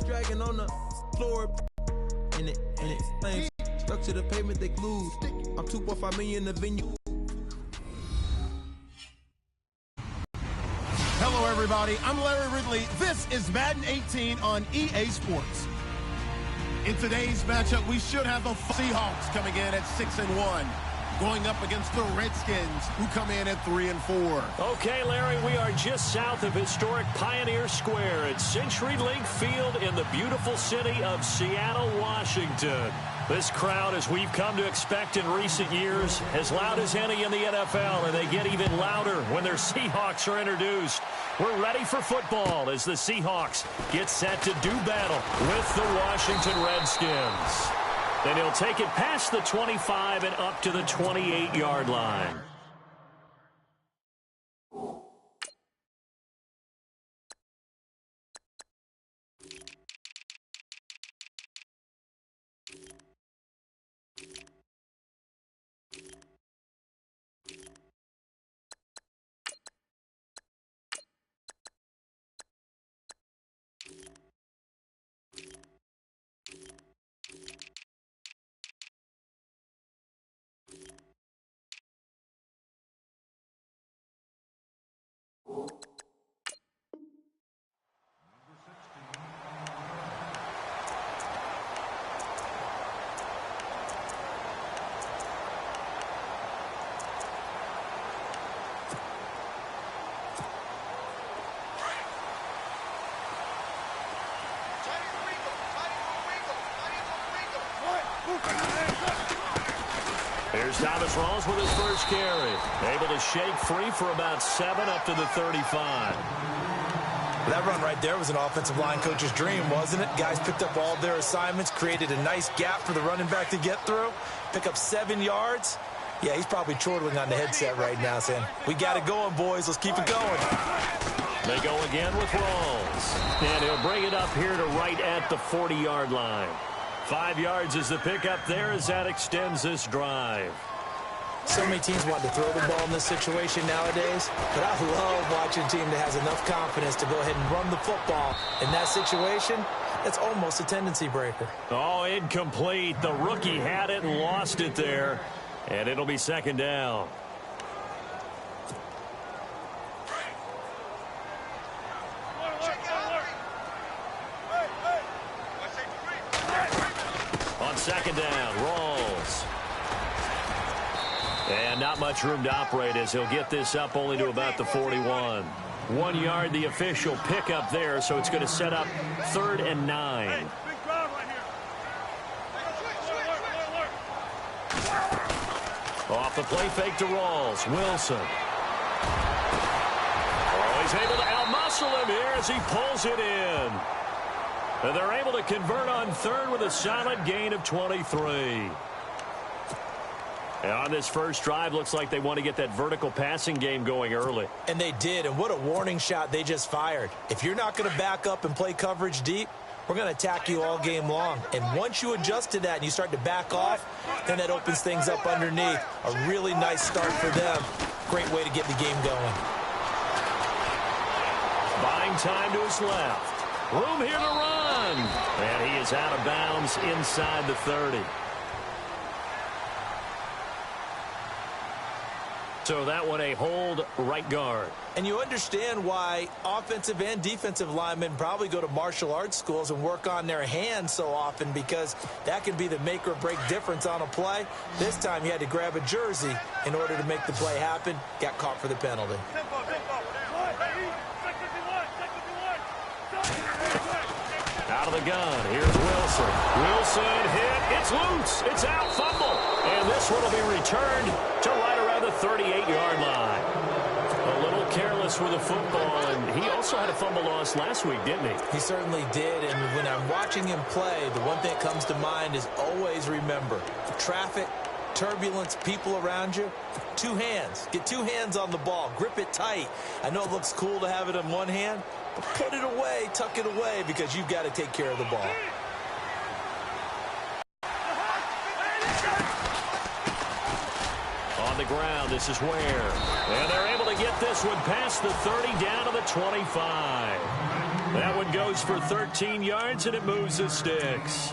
dragging on the floor. And it flames. Stuck to the pavement, they glued. I'm 2.5 million in the venue. Hello, everybody. I'm Larry Ridley. This is Madden 18 on EA Sports. In today's matchup, we should have the Seahawks coming in at 6-1, going up against the Redskins, who come in at 3-4. Okay, Larry, we are just south of historic Pioneer Square at Century Link Field in the beautiful city of Seattle, Washington. This crowd, as we've come to expect in recent years, as loud as any in the NFL, and they get even louder when their Seahawks are introduced. We're ready for football as the Seahawks get set to do battle with the Washington Redskins. And he'll take it past the 25 and up to the 28-yard line. Here's Thomas Rawls with his first carry. Able to shake free for about 7 up to the 35. That run right there was an offensive line coach's dream, wasn't it? Guys picked up all their assignments, created a nice gap for the running back to get through, pick up 7 yards. Yeah, he's probably chortling on the headset right now saying, we got it going, boys. Let's keep it going. They go again with Rawls. And he'll bring it up here to right at the 40-yard line. 5 yards is the pickup there as that extends this drive. So many teams want to throw the ball in this situation nowadays, but I love watching a team that has enough confidence to go ahead and run the football. In that situation, that's almost a tendency breaker. Oh, incomplete. The rookie had it and lost it there, and it'll be second down. On second down, Rawls. And not much room to operate as he'll get this up only to about the 41. 1 yard, the official pickup there, so it's going to set up 3rd and 9. Off the play fake to Rawls. Wilson. Oh, he's able to outmuscle him here as he pulls it in. And they're able to convert on 3rd with a solid gain of 23. And on this first drive, looks like they want to get that vertical passing game going early. And they did, and what a warning shot they just fired. If you're not going to back up and play coverage deep, we're going to attack you all game long. And once you adjust to that and you start to back off, then that opens things up underneath. A really nice start for them. Great way to get the game going. Buying time to his left. Room here to run. And he is out of bounds inside the 30. So that one a hold right guard. And you understand why offensive and defensive linemen probably go to martial arts schools and work on their hands so often, because that can be the make or break difference on a play. This time he had to grab a jersey in order to make the play happen. Got caught for the penalty. Out of the gun. Here's Wilson. Wilson hit. It's loose. It's out. Fumble. And this one will be returned to right around the 38-yard line. A little careless with the football, and he also had a fumble loss last week, didn't he? He certainly did, and when I'm watching him play, the one thing that comes to mind is always remember, traffic, turbulence, people around you, 2 hands. Get 2 hands on the ball. Grip it tight. I know it looks cool to have it in one hand, but put it away, tuck it away, because you've got to take care of the ball. On the ground, this is Ware. And they're able to get this one past the 30 down to the 25. That one goes for 13 yards, and it moves the sticks.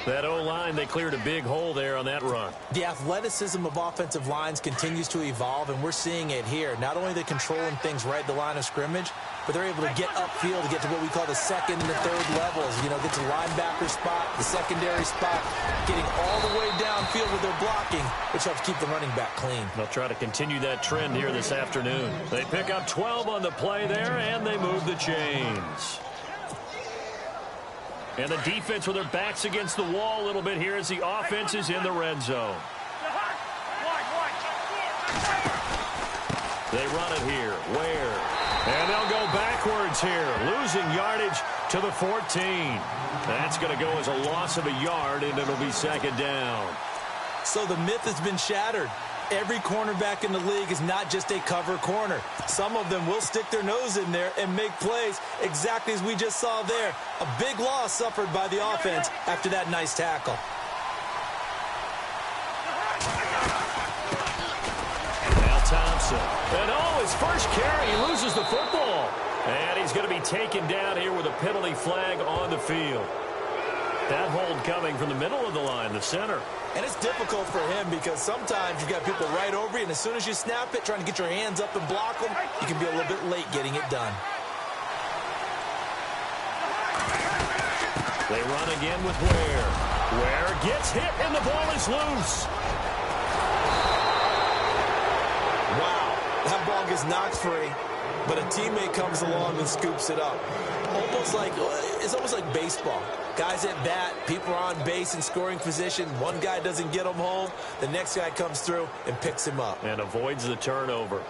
That O-line, they cleared a big hole there on that run. The athleticism of offensive lines continues to evolve, and we're seeing it here. Not only are they controlling things right at the line of scrimmage, but they're able to get upfield to get to what we call the second and the third levels. You know, get to the linebacker spot, the secondary spot, getting all the way downfield with their blocking, which helps keep the running back clean. They'll try to continue that trend here this afternoon. They pick up 12 on the play there, and they move the chains. And the defense with their backs against the wall a little bit here as the offense is in the red zone. They run it here. Ware. And they'll go backwards here, losing yardage to the 14. That's going to go as a loss of a yard, and it'll be second down. So the myth has been shattered. Every cornerback in the league is not just a cover corner. Some of them will stick their nose in there and make plays exactly as we just saw there. A big loss suffered by the offense after that nice tackle. Now Thompson. And his first carry, he loses the football. And he's going to be taken down here with a penalty flag on the field. That hold coming from the middle of the line, the center. And it's difficult for him because sometimes you've got people right over you, and as soon as you snap it, trying to get your hands up and block them, you can be a little bit late getting it done. They run again with Ware. Ware gets hit, and the ball is loose. Wow, that ball gets knocked free, but a teammate comes along and scoops it up. It's almost like baseball. Guys at bat, people are on base in scoring position. One guy doesn't get him home. The next guy comes through and picks him up. And avoids the turnover.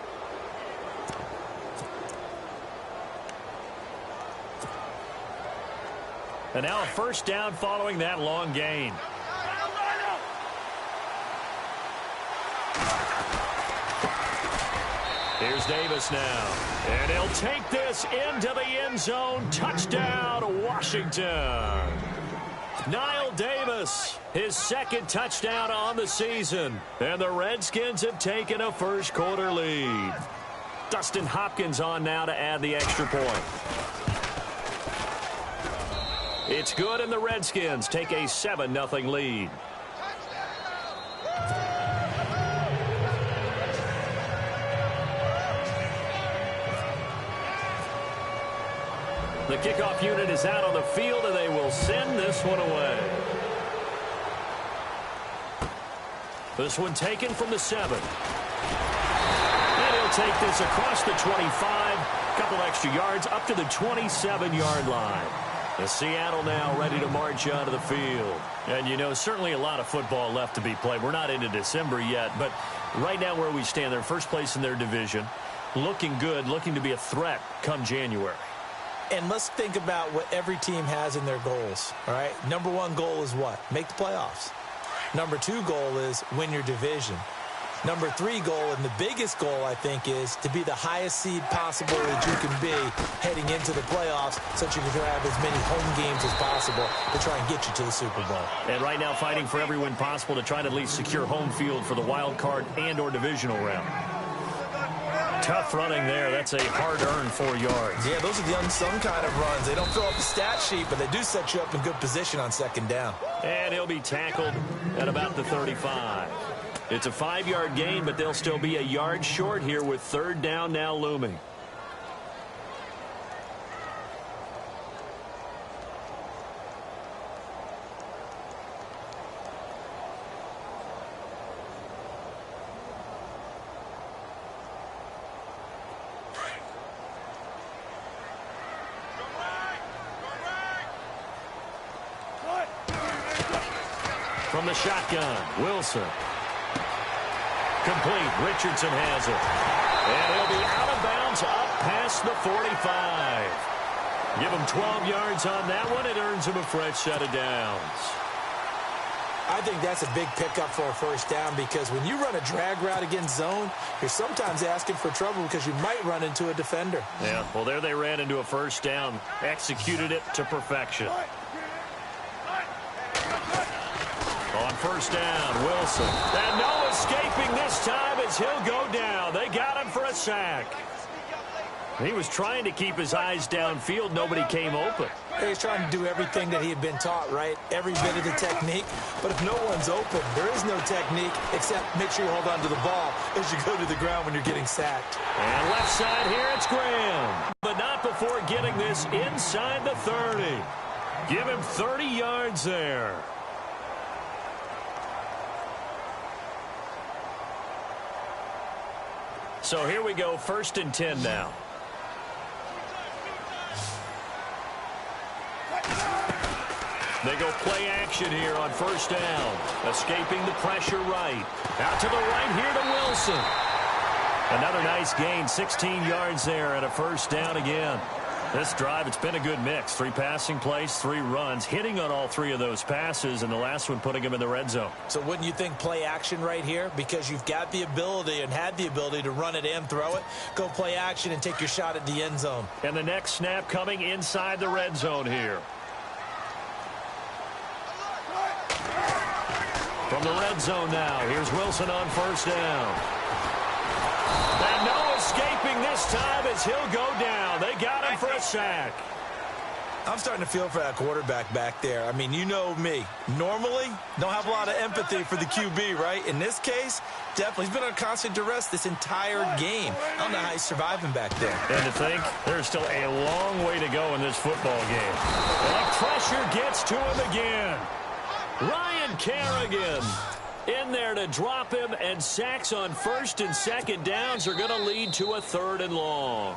And now a first down following that long gain. Here's Davis now. And he'll take this into the end zone. Touchdown, Washington. Niall Davis, his second touchdown on the season. And the Redskins have taken a first quarter lead. Dustin Hopkins on now to add the extra point. It's good, and the Redskins take a 7-0 lead. The kickoff unit is out on the field, and they will send this one away. This one taken from the 7. And he'll take this across the 25. Couple extra yards up to the 27-yard line. The Seattle now ready to march onto the field. And, you know, certainly a lot of football left to be played. We're not into December yet, but right now where we stand, they're first place in their division. Looking good, looking to be a threat come January. And let's think about what every team has in their goals, all right? Number one goal is what? Make the playoffs. Number two goal is win your division. Number three goal, and the biggest goal, I think, is to be the highest seed possible that you can be heading into the playoffs so that you can have as many home games as possible to try and get you to the Super Bowl. And right now fighting for every win possible to try to at least secure home field for the wild card and or divisional round. Tough running there. That's a hard-earned 4 yards. Yeah, those are the unsung kind of runs. They don't fill up the stat sheet, but they do set you up in good position on second down. And he'll be tackled at about the 35. It's a 5-yard gain, but they'll still be a yard short here with third down now looming. From the shotgun, Wilson. Complete. Richardson has it. And he'll be out of bounds up past the 45. Give him 12 yards on that one. It earns him a fresh set of downs. I think that's a big pickup for a first down because when you run a drag route against zone, you're sometimes asking for trouble because you might run into a defender. Yeah, well, there they ran into a first down. Executed it to perfection. On first down, Wilson. And no escaping this time as he'll go down. They got him for a sack. He was trying to keep his eyes downfield. Nobody came open. He was trying to do everything that he had been taught, right? Every bit of the technique. But if no one's open, there is no technique except make sure you hold on to the ball as you go to the ground when you're getting sacked. And left side here, it's Graham. But not before getting this inside the 30. Give him 30 yards there. So here we go, 1st and 10 now. They go play action here on 1st down. Escaping the pressure right. Out to the right here to Wilson. Another nice gain, 16 yards there and a 1st down again. This drive, it's been a good mix. 3 passing plays, 3 runs, hitting on all 3 of those passes, and the last one putting him in the red zone. So wouldn't you think play action right here? Because you've got the ability and had the ability to run it and throw it. Go play action and take your shot at the end zone. And the next snap coming inside the red zone here. From the red zone now, here's Wilson on 1st down. And no escaping this time as he'll go down. They got him for a sack. I'm starting to feel for that quarterback back there. I mean, you know me. Normally, don't have a lot of empathy for the QB, right? In this case, definitely. He's been on constant duress this entire game. I don't know how he's surviving back there. And to think, there's still a long way to go in this football game. And pressure gets to him again. Ryan Kerrigan in there to drop him, and sacks on 1st and 2nd downs are going to lead to a 3rd and long.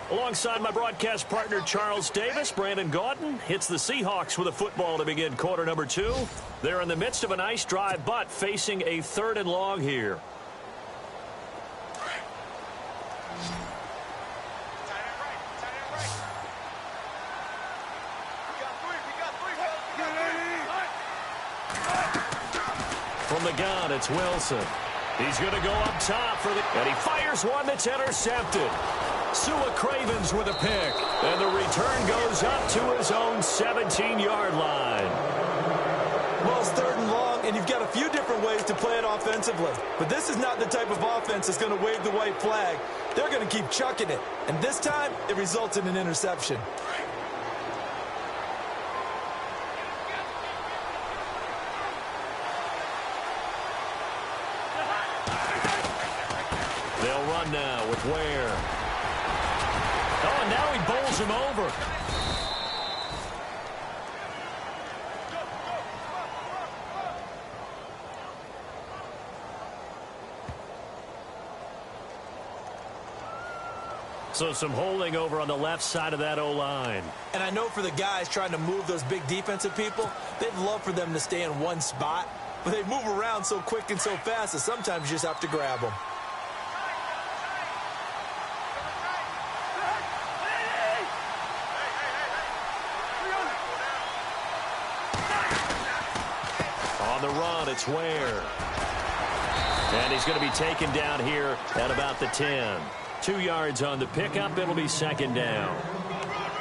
Alongside my broadcast partner Charles Davis, Brandon Gaudin hits the Seahawks with a football to begin quarter number 2. They're in the midst of a nice drive, but facing a 3rd and long here. From the gun, it's Wilson. He's going to go up top for the... And he fires one that's intercepted. Sua Cravens with a pick. And the return goes up to his own 17-yard line. Well, it's 3rd and long, and you've got a few different ways to play it offensively. But this is not the type of offense that's going to wave the white flag. They're going to keep chucking it. And this time, it results in an interception. They'll run now with Ware. Oh, and now he bowls him over. So some holding over on the left side of that O-line. And I know for the guys trying to move those big defensive people, they'd love for them to stay in one spot. But they move around so quick and so fast that sometimes you just have to grab them. On the run, it's Ware. And he's going to be taken down here at about the 10. 2 yards on the pickup. It'll be 2nd down.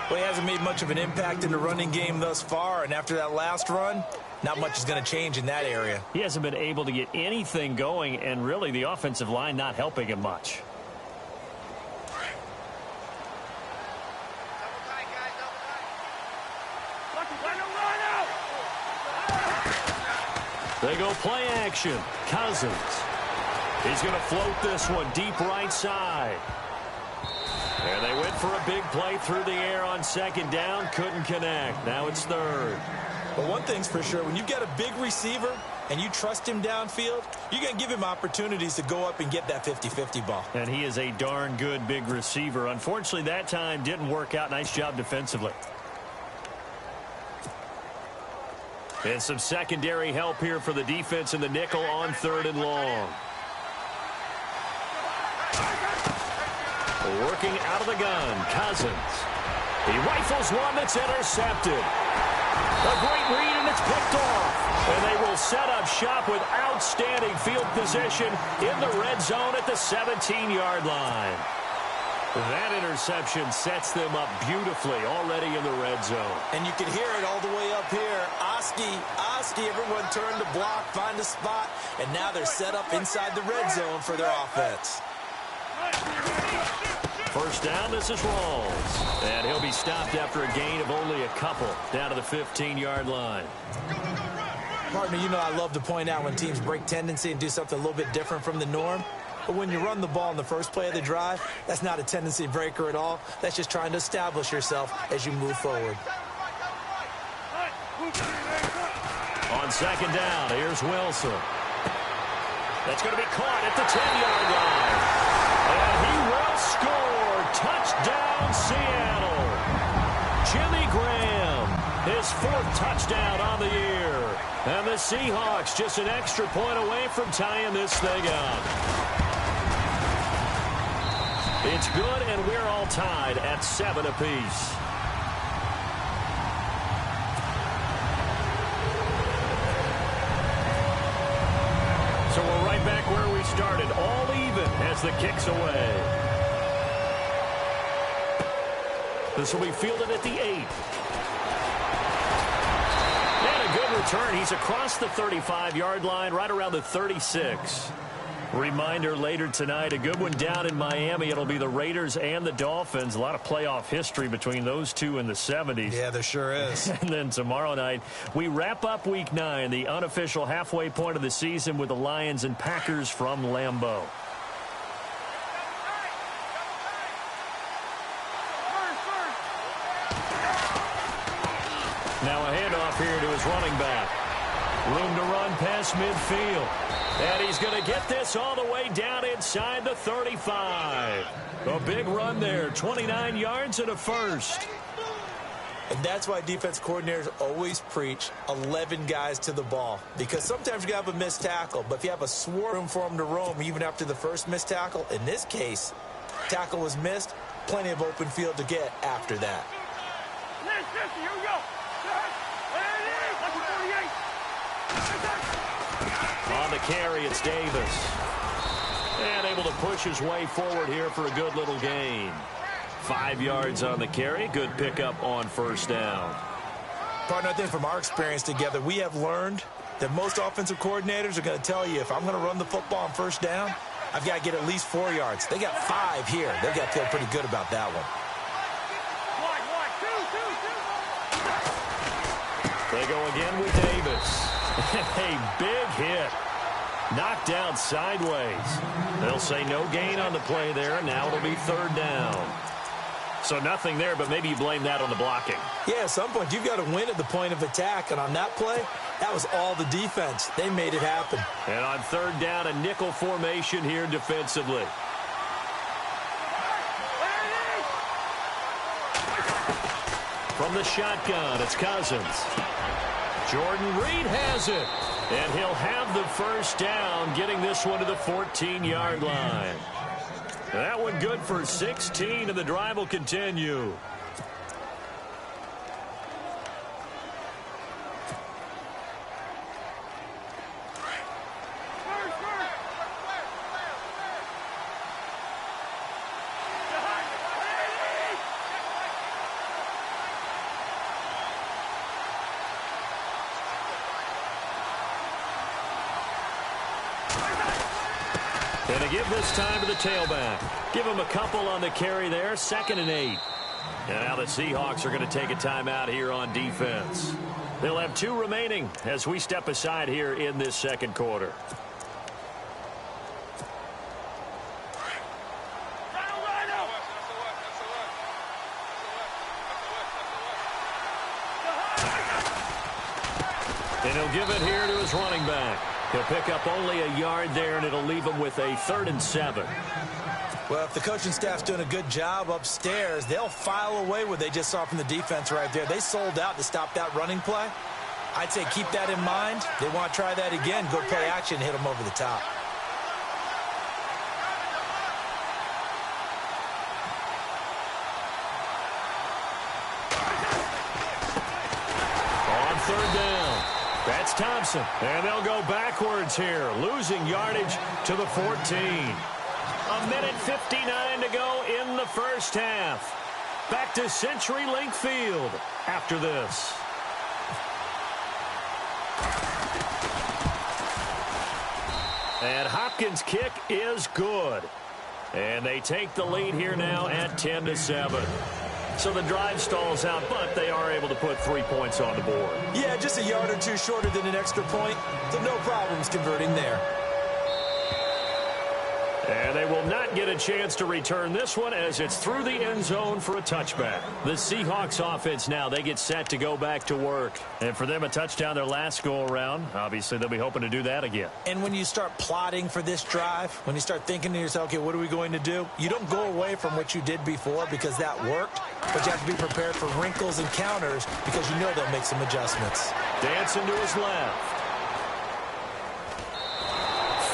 Well, he hasn't made much of an impact in the running game thus far, and after that last run, not much is going to change in that area. He hasn't been able to get anything going, and really the offensive line not helping him much. They go play action. Cousins. He's going to float this one deep right side. And they went for a big play through the air on 2nd down. Couldn't connect. Now it's 3rd. But one thing's for sure, when you've got a big receiver and you trust him downfield, you're going to give him opportunities to go up and get that 50-50 ball. And he is a darn good big receiver. Unfortunately, that time didn't work out. Nice job defensively. And some secondary help here for the defense in the nickel on 3rd and long. Working out of the gun, Cousins. He rifles one that's intercepted. A great read, and it's picked off. And they will set up shop with outstanding field position in the red zone at the 17-yard line. That interception sets them up beautifully already in the red zone. And you can hear it all the way up here. Oski, everyone turned to block, find a spot, and now they're set up inside the red zone for their offense. First down, this is Rawls. And he'll be stopped after a gain of only a couple down to the 15-yard line. Partner, you know I love to point out when teams break tendency and do something a little bit different from the norm. But when you run the ball in the first play of the drive, that's not a tendency breaker at all. That's just trying to establish yourself as you move forward. On second down, here's Wilson. That's going to be caught at the 10-yard line. And he will score. Touchdown, Seattle. Jimmy Graham, his 4th touchdown on the year. And the Seahawks just an extra point away from tying this thing up. It's good, and we're all tied at 7 apiece. So we're right back where we started, all even as the kick's away. This will be fielded at the 8. And a good return. He's across the 35-yard line, right around the 36. Reminder later tonight, a good one down in Miami. It'll be the Raiders and the Dolphins. A lot of playoff history between those two in the 70s. Yeah, there sure is. And then tomorrow night, we wrap up Week 9, the unofficial halfway point of the season with the Lions and Packers from Lambeau. Now a handoff here to his running back. Room to run past midfield. And he's going to get this all the way down inside the 35. A big run there, 29 yards and a first. And that's why defense coordinators always preach 11 guys to the ball. Because sometimes you have a missed tackle, but if you have a swarm for them to roam even after the first missed tackle, in this case, tackle was missed, plenty of open field to get after that. Here we go. On the carry, it's Davis. And able to push his way forward here for a good little gain. 5 yards on the carry. Good pickup on first down. Partner, I think from our experience together, we have learned that most offensive coordinators are going to tell you, if I'm going to run the football on first down, I've got to get at least 4 yards. They got 5 here. They've got to feel pretty good about that one. They go again with Davis. A big hit. Knocked down sideways. They'll say no gain on the play there. Now it'll be third down. So nothing there, but maybe you blame that on the blocking. Yeah, at some point, you've got to win at the point of attack. And on that play, that was all the defense. They made it happen. And on third down, a nickel formation here defensively. From the shotgun, it's Cousins. Jordan Reed has it. And he'll have the first down, getting this one to the 14-yard line. That one good for 16, and the drive will continue. And to give this time to the tailback. Give him a couple on the carry there. 2nd and 8. And now the Seahawks are going to take a timeout here on defense. They'll have 2 remaining as we step aside here in this second quarter. And he'll give it here to his running back. He'll pick up only a yard there, and it'll leave him with a 3rd and 7. Well, if the coaching staff's doing a good job upstairs, they'll file away what they just saw from the defense right there. They sold out to stop that running play. I'd say keep that in mind. They want to try that again. Go play action, hit them over the top. On third down. That's Thompson. And they'll go backwards here, losing yardage to the 14. 1:59 to go in the first half. Back to CenturyLink Field after this. And Hopkins' kick is good. And they take the lead here now at 10-7. So the drive stalls out, but they are able to put 3 points on the board. Yeah, just a yard or two shorter than an extra point, so no problems converting there. And they will not get a chance to return this one as it's through the end zone for a touchback. The Seahawks offense now, they get set to go back to work. And for them, a touchdown their last go-around. Obviously, they'll be hoping to do that again. And when you start plotting for this drive, when you start thinking to yourself, okay, what are we going to do? You don't go away from what you did before because that worked, but you have to be prepared for wrinkles and counters because you know they'll make some adjustments. Dancing to his left.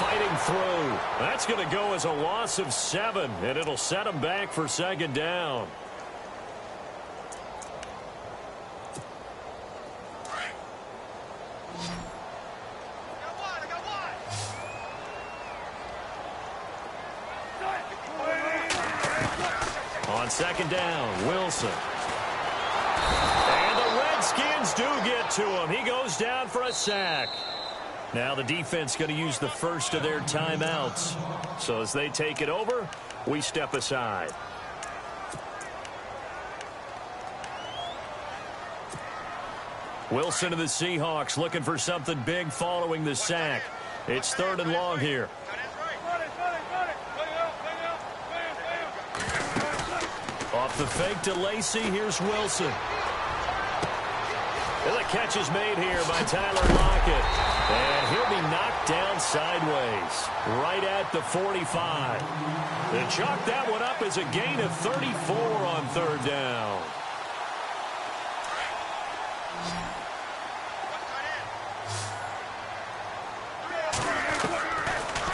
Fighting through. That's going to go as a loss of 7, and it'll set him back for second down. On second down, Wilson. And the Redskins do get to him. He goes down for a sack. Now the defense going to use the first of their timeouts. So as they take it over, we step aside. Wilson of the Seahawks looking for something big following the sack. It's 3rd and long here. Off the fake to Lacey, here's Wilson. And the catch is made here by Tyler Lockett. And he'll be knocked down sideways, right at the 45. They chalk that one up as a gain of 34 on 3rd down.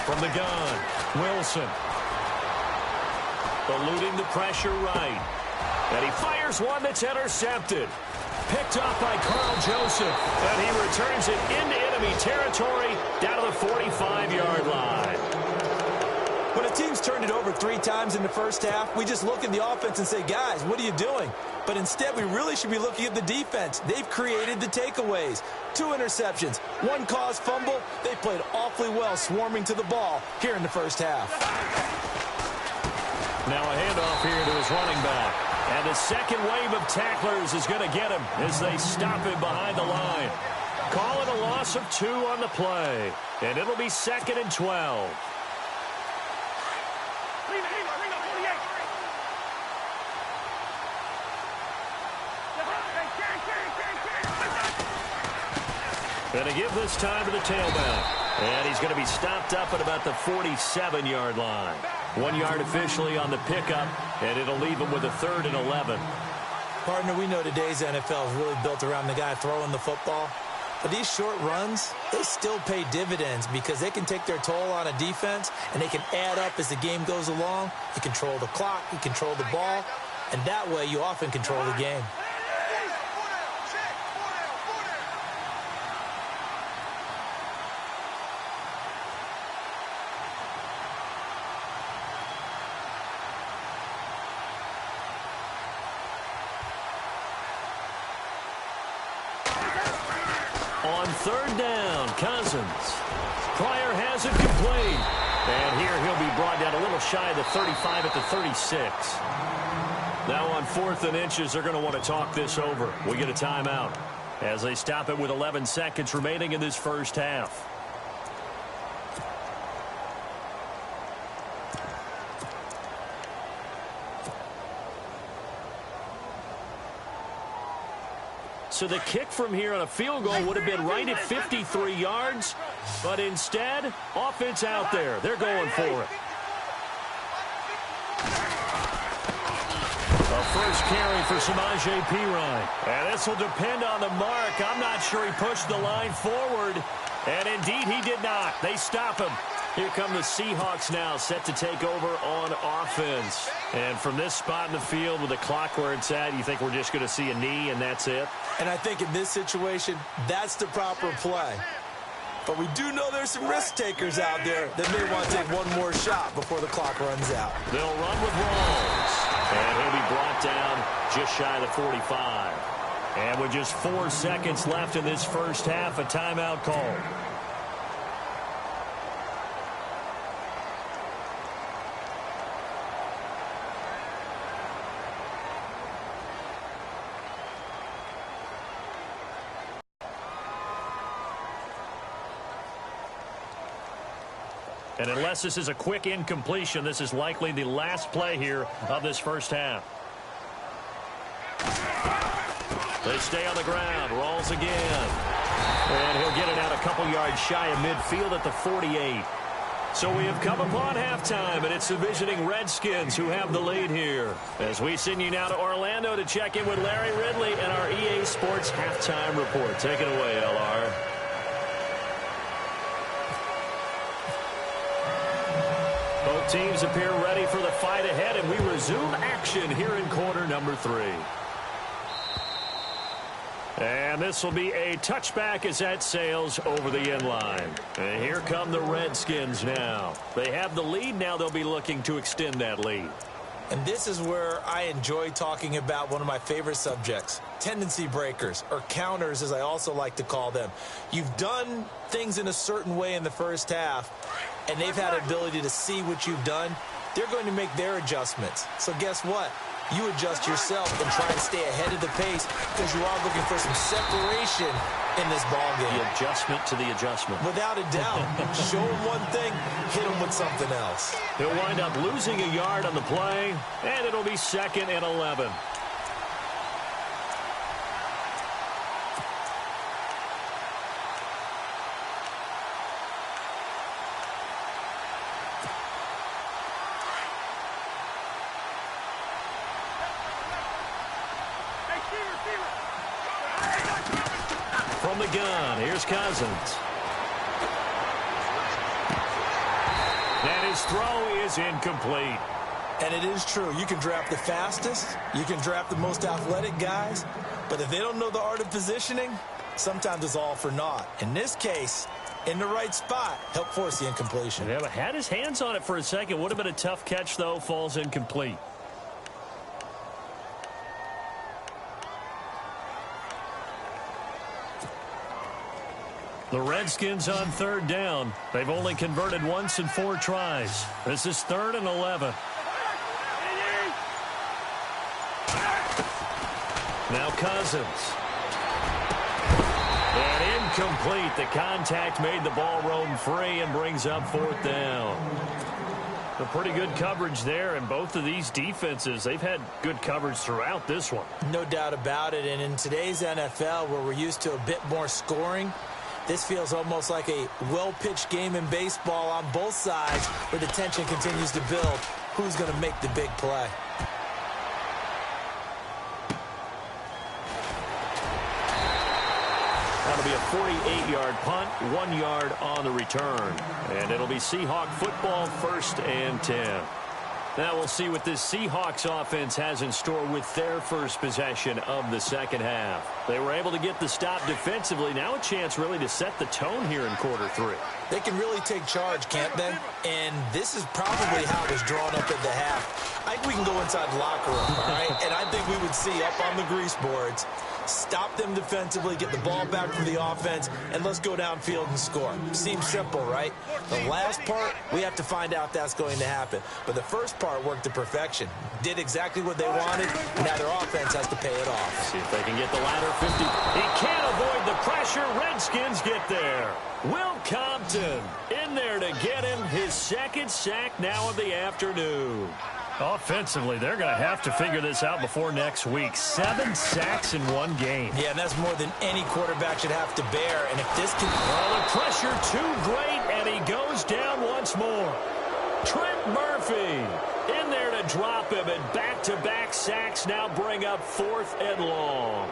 From the gun, Wilson. Eluding the pressure right. And he fires one that's intercepted. Picked off by Carl Joseph. And he returns it into enemy territory down to the 45-yard line. When a team's turned it over 3 times in the first half, we just look at the offense and say, guys, what are you doing? But instead, we really should be looking at the defense. They've created the takeaways. 2 interceptions, 1 caused fumble. They played awfully well swarming to the ball here in the first half. Now a handoff here to his running back. And the second wave of tacklers is going to get him as they stop him behind the line. Call it a loss of 2 on the play. And it'll be 2nd and 12. Going to give this time to the tailback. And he's going to be stopped up at about the 47-yard line. 1 yard officially on the pickup, and it'll leave him with a 3rd and 11. Partner, we know today's NFL is really built around the guy throwing the football. But these short runs, they still pay dividends because they can take their toll on a defense, and they can add up as the game goes along. You control the clock, you control the ball, and that way you often control the game. On 3rd down, Cousins. Pryor has it complete. And here he'll be brought down a little shy of the 35 at the 36. Now on 4th and inches, they're going to want to talk this over. We get a timeout as they stop it with 11 seconds remaining in this first half. So the kick from here on a field goal would have been right at 53 yards. But instead, offense out there. They're going for it. A first carry for Samaje Perine. And this will depend on the mark. I'm not sure he pushed the line forward. And indeed, he did not. They stop him. Here come the Seahawks now, set to take over on offense. And from this spot in the field with the clock where it's at, you think we're just going to see a knee and that's it? And I think in this situation, that's the proper play. But we do know there's some risk takers out there that may want to take one more shot before the clock runs out. They'll run with Rawls. And he'll be brought down just shy of the 45. And with just 4 seconds left in this first half, a timeout call. And unless this is a quick incompletion, this is likely the last play here of this first half. They stay on the ground. Rolls again. And he'll get it out a couple yards shy of midfield at the 48. So we have come upon halftime, and it's the visiting Redskins who have the lead here. As we send you now to Orlando to check in with Larry Ridley and our EA Sports halftime report. Take it away, LR. Both teams appear ready for the fight ahead, and we resume action here in quarter number 3. And this will be a touchback as that sails over the end line. And here come the Redskins now. They have the lead. Now they'll be looking to extend that lead. And this is where I enjoy talking about one of my favorite subjects, tendency breakers, or counters as I also like to call them. You've done things in a certain way in the first half, and they've had the ability to see what you've done. They're going to make their adjustments. So guess what? You adjust yourself and try to stay ahead of the pace because you are looking for some separation in this ball game. The adjustment to the adjustment. Without a doubt. Show him one thing, hit him with something else. He'll wind up losing a yard on the play, and it'll be 2nd and 11. From the gun, here's Cousins. And his throw is incomplete. And it is true. You can draft the fastest. You can draft the most athletic guys. But if they don't know the art of positioning, sometimes it's all for naught. In this case, in the right spot, help force the incompletion. Yeah, but had his hands on it for a second. Would have been a tough catch, though. Falls incomplete. The Redskins on 3rd down. They've only converted once in 4 tries. This is 3rd and 11. Now Cousins. And incomplete. The contact made the ball roam free and brings up 4th down. A pretty good coverage there, and both of these defenses, they've had good coverage throughout this one. No doubt about it. And in today's NFL, where we're used to a bit more scoring, this feels almost like a well-pitched game in baseball on both sides where the tension continues to build. Who's going to make the big play? That'll be a 48-yard punt, 1 yard on the return. And it'll be Seahawk football, 1st and 10. Now we'll see what this Seahawks offense has in store with their first possession of the second half. They were able to get the stop defensively. Now a chance really to set the tone here in quarter 3. They can really take charge, can't they? And this is probably how it was drawn up at the half. I think we can go inside the locker room, all right? And I think we would see up on the grease boards, stop them defensively, get the ball back from the offense, and let's go downfield and score. Seems simple, right? The last part, we have to find out if that's going to happen. But the first part worked to perfection. Did exactly what they wanted, and now their offense has to pay it off. See if they can get the ladder 50. He can't avoid the pressure. Redskins get there. Will Compton in there to get him his 2nd sack now of the afternoon. Offensively, they're going to have to figure this out before next week. 7 sacks in 1 game. Yeah, and that's more than any quarterback should have to bear. And if this can... Well, the pressure too great, and he goes down once more. Trent Murphy in there to drop him, and back-to-back sacks now bring up 4th and long.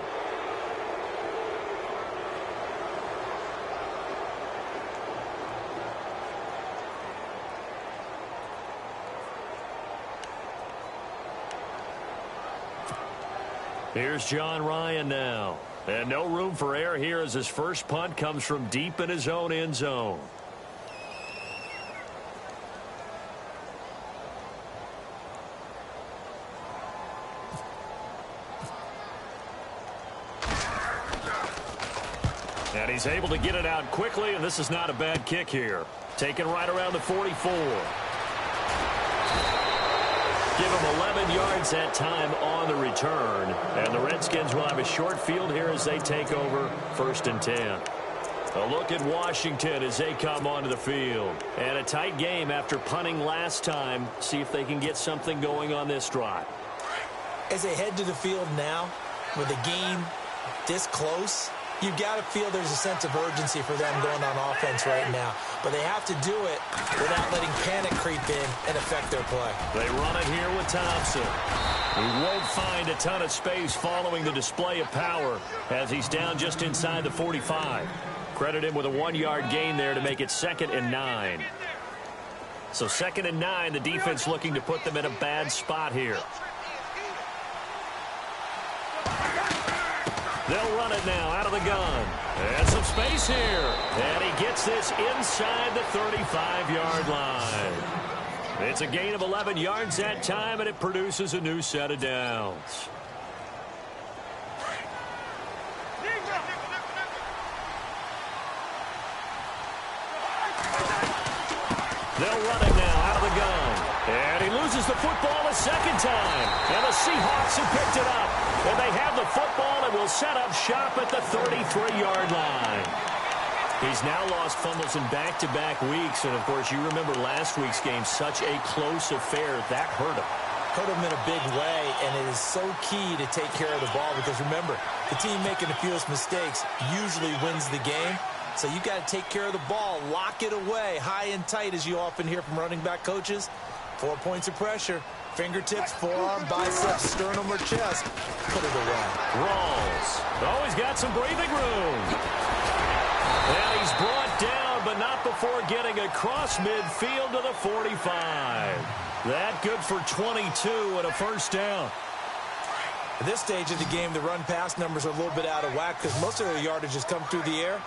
Here's John Ryan now. And no room for error here as his first punt comes from deep in his own end zone. And he's able to get it out quickly, and this is not a bad kick here. Taken right around the 44. Give him 11 yards that time on the return. And the Redskins will have a short field here as they take over 1st and 10. A look at Washington as they come onto the field. And a tight game after punting last time. See if they can get something going on this drive. As they head to the field now, with the game this close, you've got to feel there's a sense of urgency for them going on offense right now. But they have to do it without letting panic creep in and affect their play. They run it here with Thompson. He won't find a ton of space following the display of power as he's down just inside the 45. Credit him with a 1-yard gain there to make it 2nd and 9. So 2nd and 9, the defense looking to put them in a bad spot here. They'll run it now out of the gun. And some space here. And he gets this inside the 35-yard line. It's a gain of 11 yards that time, and it produces a new set of downs. They'll run it now out of the gun. And he loses the football a second time. And the Seahawks have picked it up. And they have the football and will set up shop at the 33-yard line. He's now lost fumbles in back-to-back weeks. And, of course, you remember last week's game, such a close affair. That hurt him. Hurt him in a big way, and it is so key to take care of the ball because, remember, the team making the fewest mistakes usually wins the game. So you've got to take care of the ball, lock it away, high and tight, as you often hear from running back coaches. 4 points of pressure, fingertips, forearm, biceps, sternum, or chest. Put it away. Rawls. Oh, he's got some breathing room. And he's brought down, but not before getting across midfield to the 45. That good for 22 and a first down. At this stage of the game, the run-pass numbers are a little bit out of whack because most of their yardage has come through the air.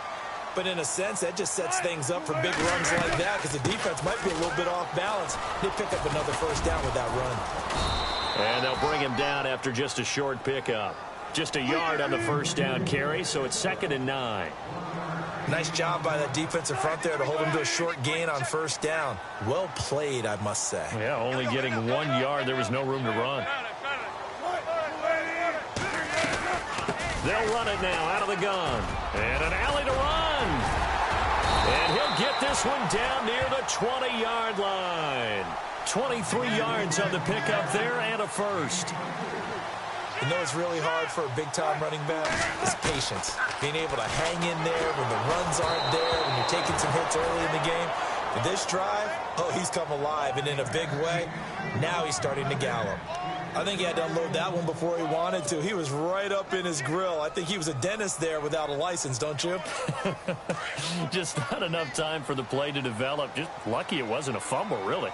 But in a sense, that just sets things up for big runs like that because the defense might be a little bit off balance. They pick up another first down with that run. And they'll bring him down after just a short pickup. Just a yard on the first down carry, so it's 2nd and 9. Nice job by that defensive front there to hold him to a short gain on first down. Well played, I must say. Yeah, only getting 1 yard. There was no room to run. They'll run it now out of the gun. And an alley to run. And he'll get this one down near the 20-yard line. 23 yards on the pickup there and a first. You know it's really hard for a big-time running back? It's patience. Being able to hang in there when the runs aren't there, when you're taking some hits early in the game. For this drive, oh, he's come alive, and in a big way. Now he's starting to gallop. I think he had to unload that one before he wanted to. He was right up in his grill. I think he was a dentist there without a license, don't you? Just not enough time for the play to develop. Just lucky it wasn't a fumble, really.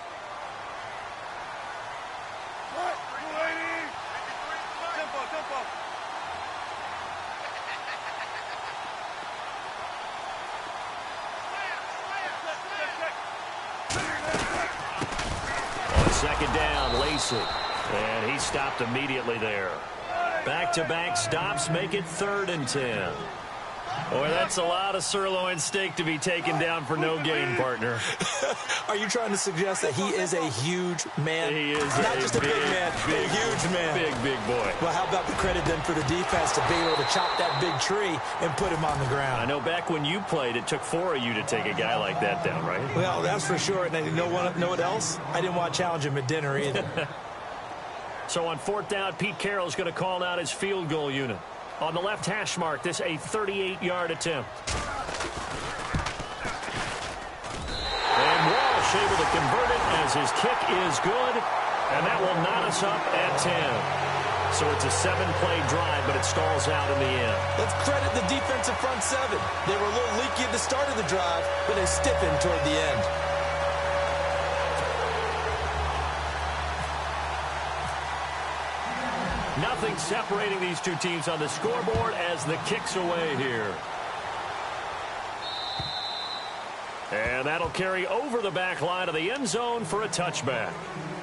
On 2nd down, Lacey. And he stopped immediately there. Back-to-back stops make it 3rd and 10. Boy, that's a lot of sirloin steak to be taken down for no gain, partner. Are you trying to suggest that he is a huge man? He is not just a big man, a huge man. Big boy. Well, how about the credit then for the defense to be able to chop that big tree and put him on the ground? I know back when you played, it took 4 of you to take a guy like that down, right? Well, that's for sure. And you know what else? I didn't want to challenge him at dinner either. So on 4th down, Pete Carroll's going to call out his field goal unit. On the left hash mark, this a 38-yard attempt. And Walsh able to convert it as his kick is good. And that will knot us up at 10. So it's a 7-play drive, but it stalls out in the end. Let's credit the defensive front seven. They were a little leaky at the start of the drive, but they stiffened toward the end. Nothing separating these two teams on the scoreboard as the kick's away here. And that'll carry over the back line of the end zone for a touchback.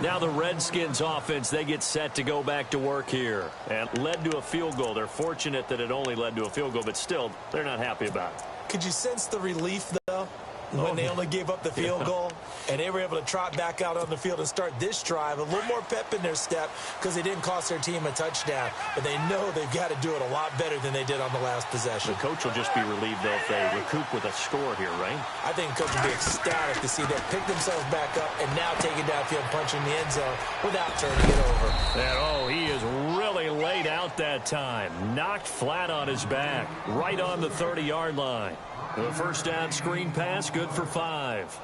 Now the Redskins offense, they get set to go back to work here. And led to a field goal. They're fortunate that it only led to a field goal, but still, they're not happy about it. Could you sense the relief, though, when they only gave up the field goal? And they were able to trot back out on the field and start this drive. A little more pep in their step because they didn't cost their team a touchdown. But they know they've got to do it a lot better than they did on the last possession. The coach will just be relieved, though, if they recoup with a score here, right? I think the coach will be ecstatic to see them pick themselves back up and now take it downfield, punching the end zone without turning it over. And, oh, he is really laid out that time. Knocked flat on his back, right on the 30-yard line. The first down screen pass, good for 5.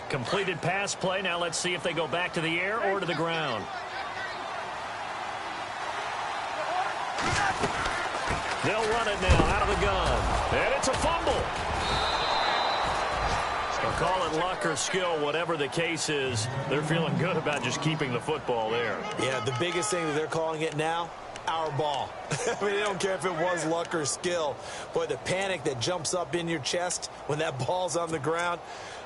Completed pass play. Now let's see if they go back to the air or to the ground. They'll run it now out of the gun. And it's a fumble. They'll call it luck or skill, whatever the case is. They're feeling good about just keeping the football there. Yeah, the biggest thing that they're calling it now, our ball. I mean, they don't care if it was luck or skill. Boy, the panic that jumps up in your chest when that ball's on the ground,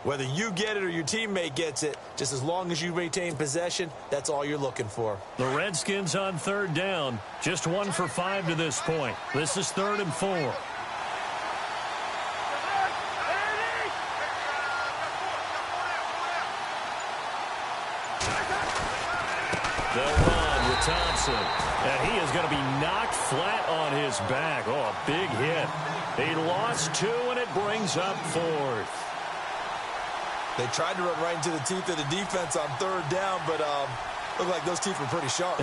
whether you get it or your teammate gets it, just as long as you maintain possession, that's all you're looking for. The Redskins on third down, just 1 for 5 to this point. This is 3rd and 4. They'll run with Thompson, and he is going to be knocked flat on his back. Oh, a big hit. He lost 2, and it brings up 4th. They tried to run right into the teeth of the defense on third down, but looked like those teeth were pretty sharp.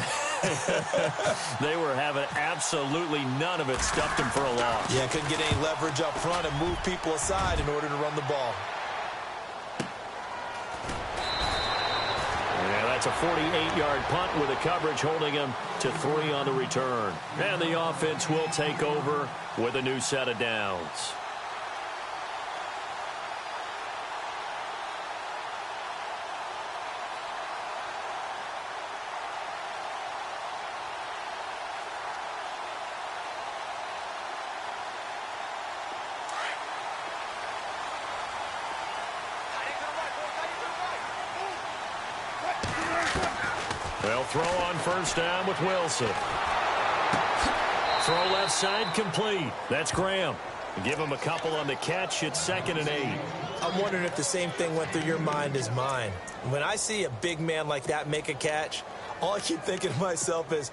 They were having absolutely none of it. Stuffed him for a loss. Yeah, couldn't get any leverage up front and move people aside in order to run the ball. Yeah, that's a 48-yard punt with the coverage holding him to 3 on the return. And the offense will take over with a new set of downs. They'll throw on first down with Wilson. Throw left side complete. That's Graham. Give him a couple on the catch. It's 2nd and 8. I'm wondering if the same thing went through your mind as mine. When I see a big man like that make a catch, all I keep thinking to myself is,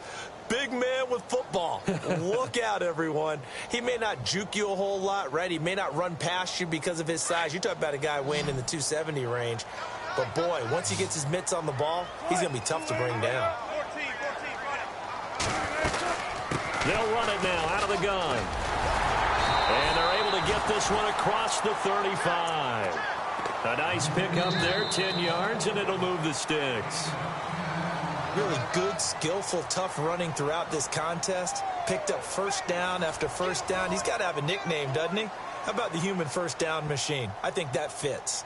big man with football. Look out, everyone. He may not juke you a whole lot, right? He may not run past you because of his size. You're talking about a guy weighing in the 270 range. But, boy, once he gets his mitts on the ball, he's going to be tough to bring down. They'll run it now out of the gun. And they're able to get this one across the 35. A nice pick up there, 10 yards, and it'll move the sticks. Really good, skillful, tough running throughout this contest. Picked up first down after first down. He's got to have a nickname, doesn't he? How about the human first down machine? I think that fits.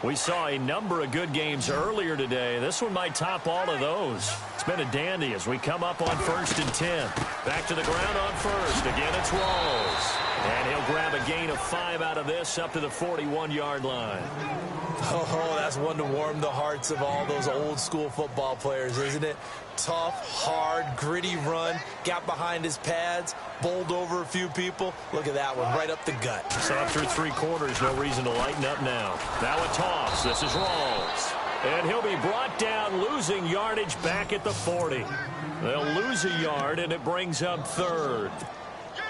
We saw a number of good games earlier today. This one might top all of those. It's been a dandy as we come up on 1st and 10. Back to the ground on first. Again, it's Rawls. And he'll grab a gain of 5 out of this up to the 41-yard line. Oh, that's one to warm the hearts of all those old-school football players, isn't it? Tough, hard, gritty run. Got behind his pads, bowled over a few people. Look at that one, right up the gut. So after 3 quarters, no reason to lighten up now. Now a toss. This is Rawls. And he'll be brought down, losing yardage back at the 40. They'll lose a yard, and it brings up 3rd.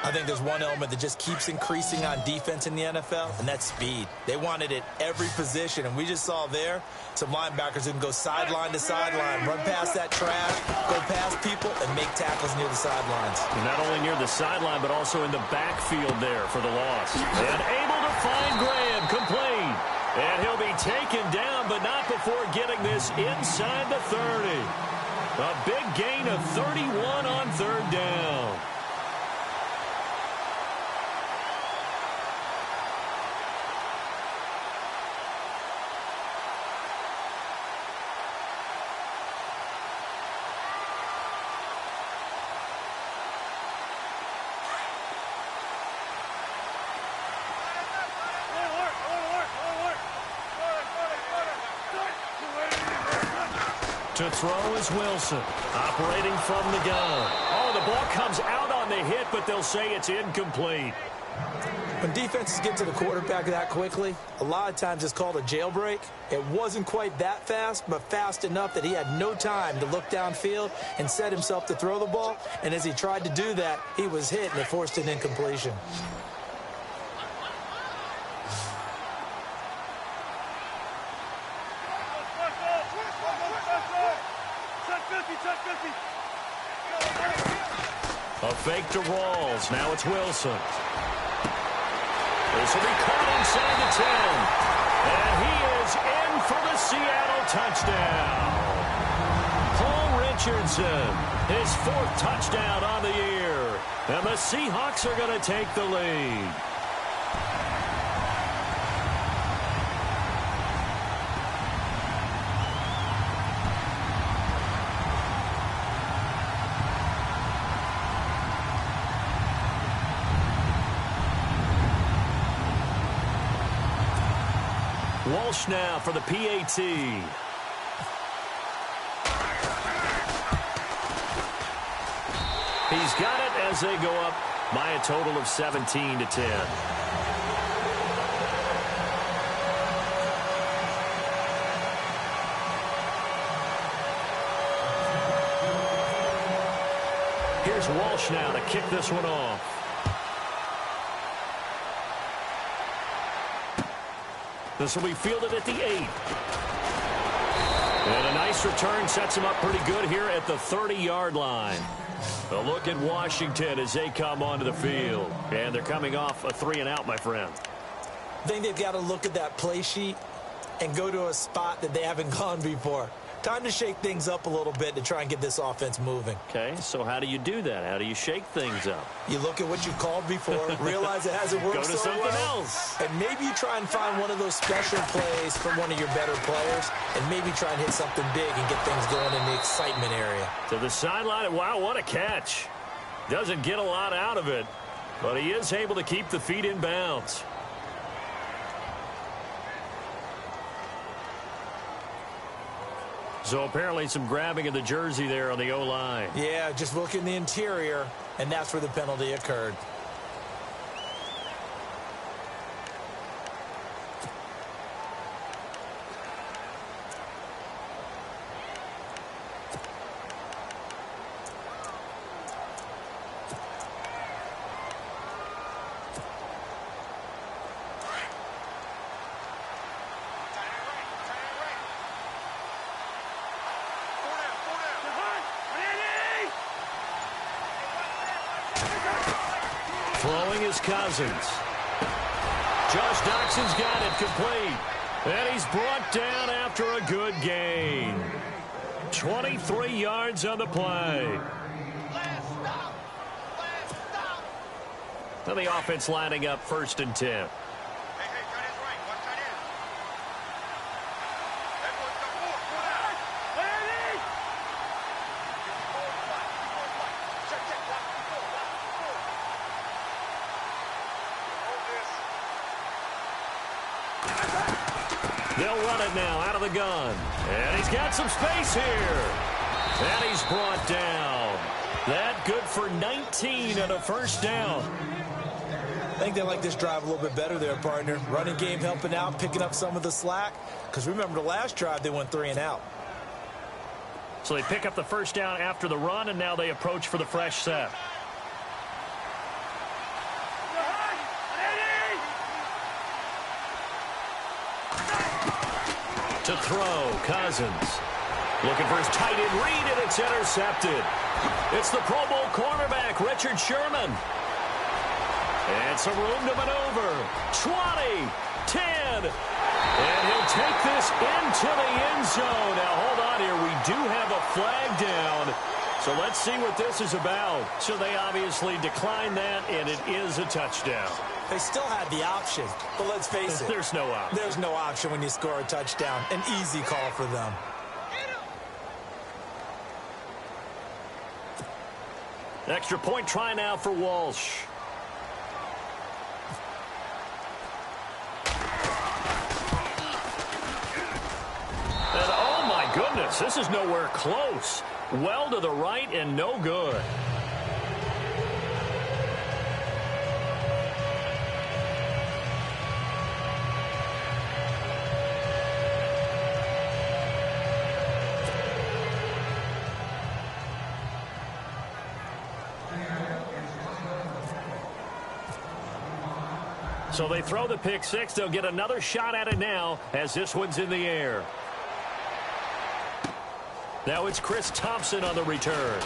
I think there's one element that just keeps increasing on defense in the NFL, and that's speed. They want it at every position, and we just saw there some linebackers who can go sideline to sideline, run past that trash, go past people, and make tackles near the sidelines. And not only near the sideline, but also in the backfield there for the loss. And able to find Graham, complete. And he'll be taken down, but not before getting this inside the 30. A big gain of 31 on 3rd down. To throw is Wilson, operating from the gun. Oh, the ball comes out on the hit, but they'll say it's incomplete. When defenses get to the quarterback that quickly, a lot of times it's called a jailbreak. It wasn't quite that fast, but fast enough that he had no time to look downfield and set himself to throw the ball. And as he tried to do that, he was hit, and it forced an incompletion. A fake to Rawls. Now it's Wilson. This will be caught inside the 10. And he is in for the Seattle touchdown. Paul Richardson, his 4th touchdown on the year. And the Seahawks are going to take the lead. Walsh now for the PAT. He's got it as they go up by a total of 17-10. Here's Walsh now to kick this one off. This will be fielded at the 8. And a nice return sets him up pretty good here at the 30-yard line. A look at Washington as they come onto the field. And they're coming off a 3-and-out, my friend. I think they've got to look at that play sheet and go to a spot that they haven't gone before. Time to shake things up a little bit to try and get this offense moving. Okay, so how do you do that? How do you shake things up? You look at what you've called before, realize it hasn't worked Go to so something well, else. and maybe you try and find one of those special plays from one of your better players, and maybe try and hit something big and get things going in the excitement area. To the sideline, wow, what a catch. Doesn't get a lot out of it, but he is able to keep the feet in bounds. So apparently some grabbing of the jersey there on the O-line. Yeah, just look in the interior, and that's where the penalty occurred. Throwing is Cousins. Josh Doxson's got it complete. And he's brought down after a good gain. 23 yards on the play. Now the offense lining up 1st and 10. They'll run it now out of the gun. And he's got some space here. And he's brought down. That good for 19 and a 1st down. I think they like this drive a little bit better there, partner. Running game helping out, picking up some of the slack. Because remember, the last drive, they went 3-and-out. So they pick up the 1st down after the run, and now they approach for the fresh set. To throw, Cousins. Looking for his tight end read, and it's intercepted. It's the Pro Bowl cornerback, Richard Sherman. And some room to maneuver. 20, 10. And he'll take this into the end zone. Now, hold on here. We do have a flag down. So let's see what this is about. So they obviously declined that, and it is a touchdown. They still had the option, but let's face it. There's no option. There's no option when you score a touchdown. An easy call for them. Extra point try now for Walsh. And oh my goodness, this is nowhere close. Well to the right and no good. So they throw the pick six. They'll get another shot at it now as this one's in the air. Now it's Chris Thompson on the return.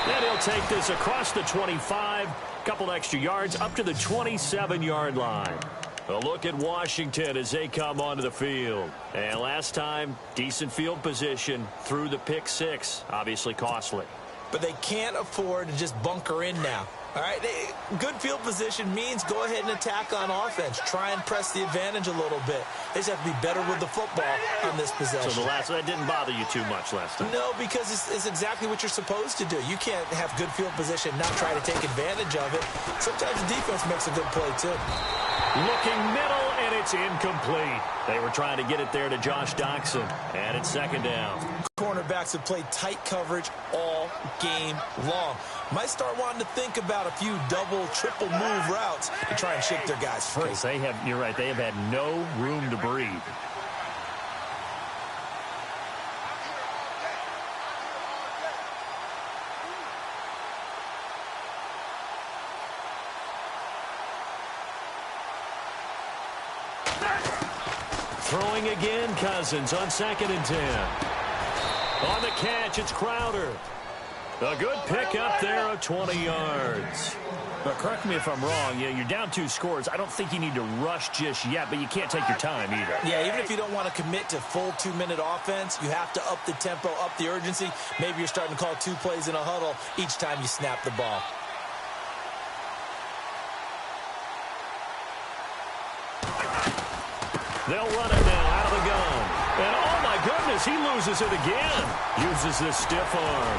And he'll take this across the 25. Couple extra yards up to the 27-yard line. A look at Washington as they come onto the field. And last time, decent field position through the pick six. Obviously costly. But they can't afford to just bunker in now. All right, good field position means go ahead and attack on offense. Try and press the advantage a little bit. They just have to be better with the football on this possession. So that didn't bother you too much last time? No, because it's exactly what you're supposed to do. You can't have good field position, not try to take advantage of it. Sometimes the defense makes a good play, too. Looking middle, and it's incomplete. They were trying to get it there to Josh Doxson, and it's second down. Cornerbacks have played tight coverage all game long. Might start wanting to think about a few double, triple move routes to try and shake their guys free. You're right, they have had no room to breathe. Throwing again, Cousins on 2nd and 10. On the catch, it's Crowder. A good pick up there of 20 yards. But correct me if I'm wrong. Yeah, you're down 2 scores. I don't think you need to rush just yet, but you can't take your time either. Yeah, even if you don't want to commit to full 2-minute offense, you have to up the tempo, up the urgency. Maybe you're starting to call 2 plays in a huddle each time you snap the ball. They'll run it now out of the gun. And oh my goodness, he loses it again. Uses this stiff arm.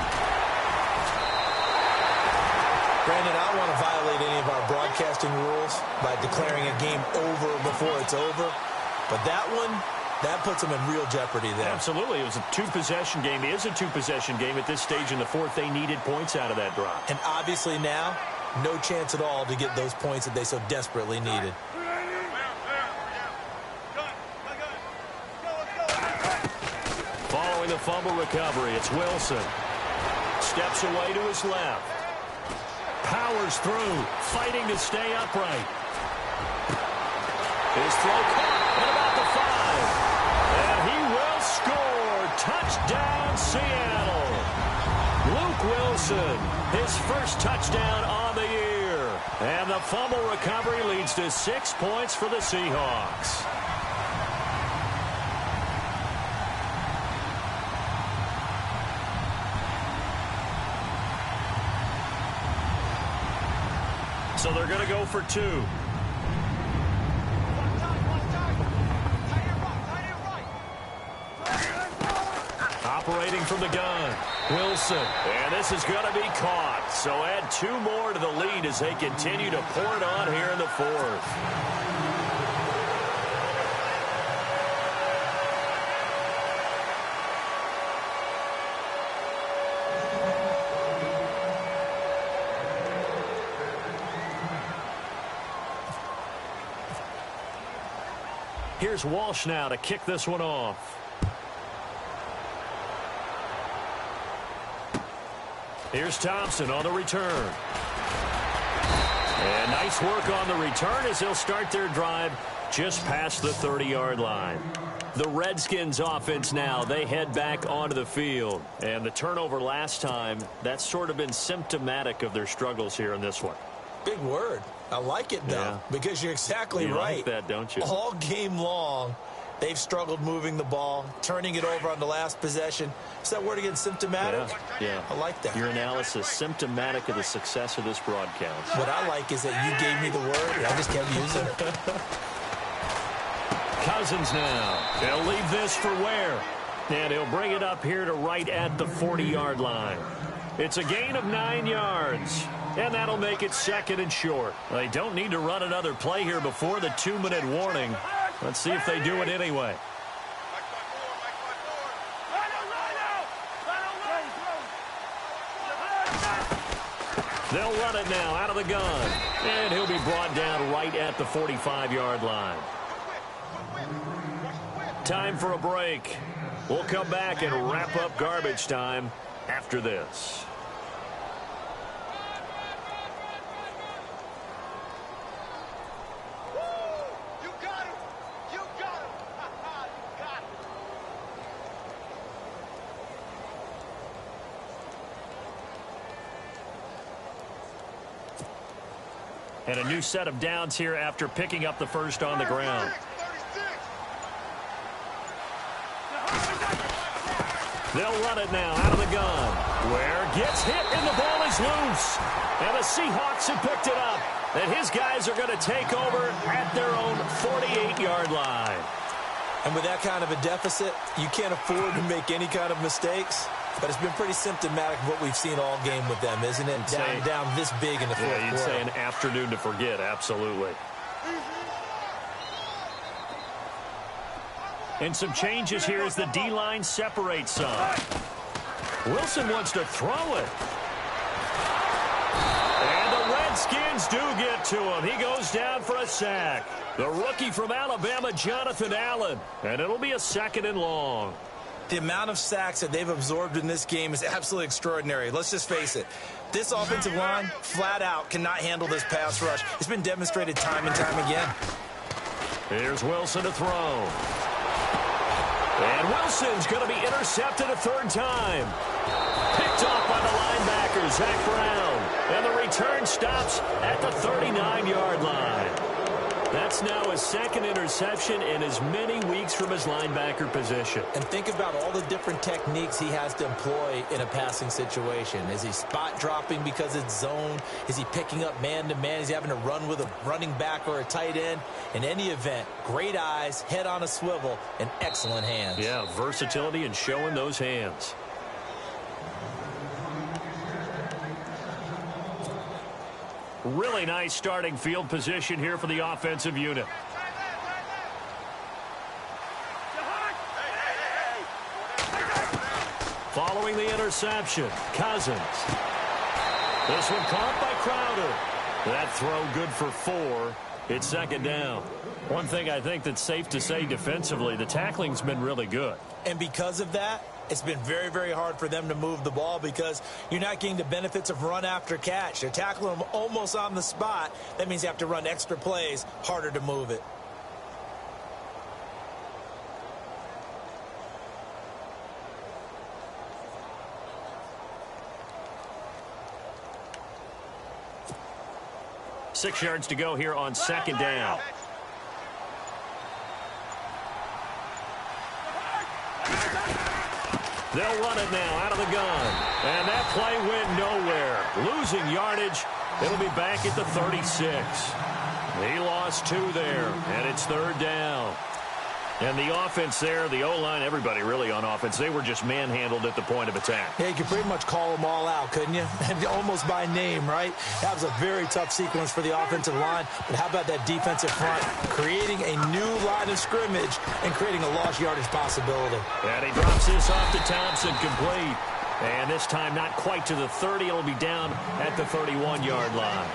Brandon, I don't want to violate any of our broadcasting rules by declaring a game over before it's over. But that one, that puts them in real jeopardy there. Absolutely. It was a 2-possession game. It is a 2-possession game at this stage in the fourth. They needed points out of that drive. And obviously now, no chance at all to get those points that they so desperately needed. Following the fumble recovery, it's Wilson. Steps away to his left. Powers through, fighting to stay upright. His throw caught at about the 5. And he will score. Touchdown, Seattle. Luke Wilson, his first touchdown on the year. And the fumble recovery leads to 6 points for the Seahawks. So they're going to go for 2. Operating from the gun, Wilson. And this is going to be caught. So add 2 more to the lead as they continue to pour it on here in the 4th. Here's Walsh now to kick this one off. Here's Thompson on the return. And nice work on the return as they'll start their drive just past the 30-yard line. The Redskins offense now, they head back onto the field. And the turnover last time, that's sort of been symptomatic of their struggles here in this one. Big word. I like it, though, because you're exactly right. You like that, don't you? All game long, they've struggled moving the ball, turning it over on the last possession. Is that word again, symptomatic? Yeah. I like that. Your analysis, symptomatic of the success of this broadcast. What I like is that you gave me the word, and I just kept using it. Cousins now. He'll leave this for Ware. And he'll bring it up here to right at the 40-yard line. It's a gain of 9 yards. And that'll make it 2nd and short. They don't need to run another play here before the 2-minute warning. Let's see if they do it anyway. They'll run it now out of the gun. And he'll be brought down right at the 45-yard line. Time for a break. We'll come back and wrap up garbage time after this. And a new set of downs here after picking up the first on the ground. They'll run it now out of the gun. Ware gets hit and the ball is loose. And the Seahawks have picked it up. And his guys are going to take over at their own 48-yard line. And with that kind of a deficit, you can't afford to make any kind of mistakes. But it's been pretty symptomatic of what we've seen all game with them, isn't it? Down this big in the fourth quarter. Yeah, you'd say an afternoon to forget, absolutely. And some changes here as the D-line separates some. Wilson wants to throw it. And the Redskins do get to him. He goes down for a sack. The rookie from Alabama, Jonathan Allen. And it'll be a 2nd and long. The amount of sacks that they've absorbed in this game is absolutely extraordinary. Let's just face it. This offensive line, flat out, cannot handle this pass rush. It's been demonstrated time and time again. Here's Wilson to throw. And Wilson's going to be intercepted a 3rd time. Picked off by the linebacker, Zach Brown. And the return stops at the 39-yard line. That's now his 2nd interception in as many weeks from his linebacker position. And think about all the different techniques he has to employ in a passing situation. Is he spot dropping because it's zone? Is he picking up man-to-man? Is he having to run with a running back or a tight end? In any event, great eyes, head on a swivel, and excellent hands. Yeah, versatility and showing those hands. Really nice starting field position here for the offensive unit. Following the interception, Cousins. This one caught by Crowder. That throw good for 4. It's 2nd down. One thing I think that's safe to say defensively, the tackling's been really good. And because of that, it's been very, very hard for them to move the ball because you're not getting the benefits of run after catch. They're tackling them almost on the spot. That means you have to run extra plays, harder to move it. Six yards to go here on 2nd down. They'll run it now out of the gun. And that play went nowhere. Losing yardage. It'll be back at the 36. He lost 2 there, and it's 3rd down. And the offense there, the O-line, everybody really on offense, they were just manhandled at the point of attack. Yeah, you could pretty much call them all out, couldn't you? Almost by name, right? That was a very tough sequence for the offensive line. But how about that defensive front? Creating a new line of scrimmage and creating a lost yardage possibility. And he drops this off to Thompson, complete. And this time not quite to the 30. It'll be down at the 31-yard line.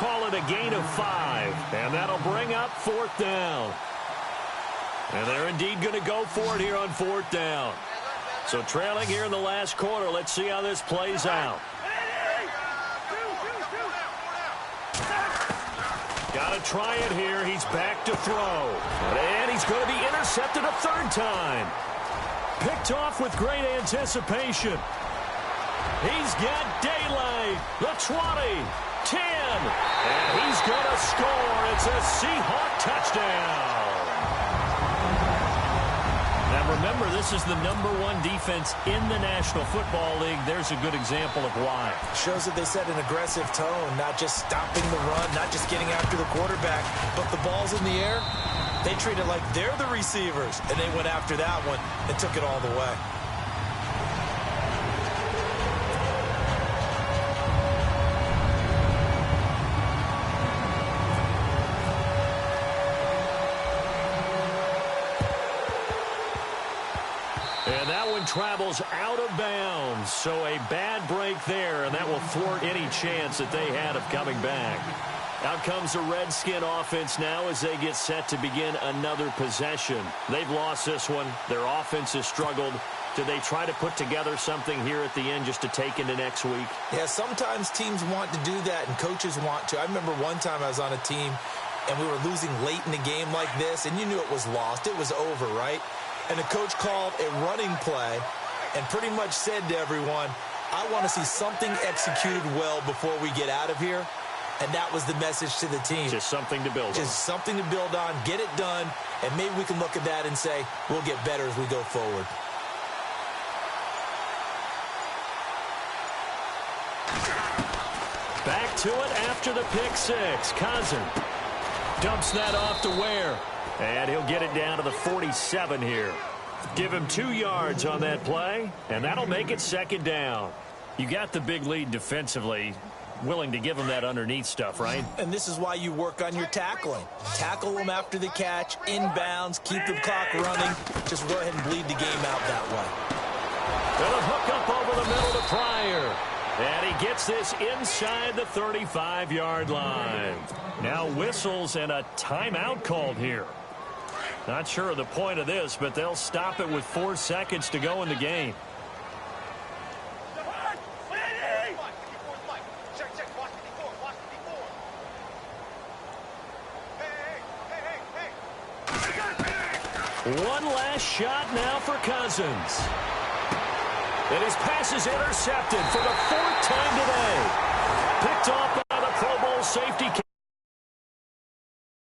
Call it a gain of 5. And that'll bring up 4th down. And they're indeed going to go for it here on 4th down. So trailing here in the last quarter. Let's see how this plays out. Got to try it here. He's back to throw. And he's going to be intercepted a 3rd time. Picked off with great anticipation. He's got daylight. The 20, 10. And he's going to score. It's a Seahawk touchdown. Now remember, this is the #1 defense in the National Football League. There's a good example of why. Shows that they set an aggressive tone, not just stopping the run, not just getting after the quarterback, but the ball's in the air. They treat it like they're the receivers, and they went after that one and took it all the way. And that one travels out of bounds. So a bad break there, and that will thwart any chance that they had of coming back. Out comes the Redskin offense now as they get set to begin another possession. They've lost this one. Their offense has struggled. Do they try to put together something here at the end just to take into next week? Yeah, sometimes teams want to do that and coaches want to. I remember one time I was on a team and we were losing late in the game like this, and you knew it was lost. It was over, right? And the coach called a running play and pretty much said to everyone, I want to see something executed well before we get out of here. And that was the message to the team. Just something to build on. Just something to build on, get it done, and maybe we can look at that and say, we'll get better as we go forward. Back to it after the pick six. Cousin dumps that off to Ware. And he'll get it down to the 47 here. Give him 2 yards on that play, and that'll make it second down. You got the big lead defensively. Willing to give them that underneath stuff, right? And this is why you work on your tackling. Tackle them after the catch, inbounds, keep the clock running. Just go ahead and bleed the game out that way. And a hook up over the middle to Pryor. And he gets this inside the 35-yard line. Now whistles and a timeout called here. Not sure of the point of this, but they'll stop it with 4 seconds to go in the game. One last shot now for Cousins. And his pass is intercepted for the 4th time today. Picked off by the Pro Bowl safety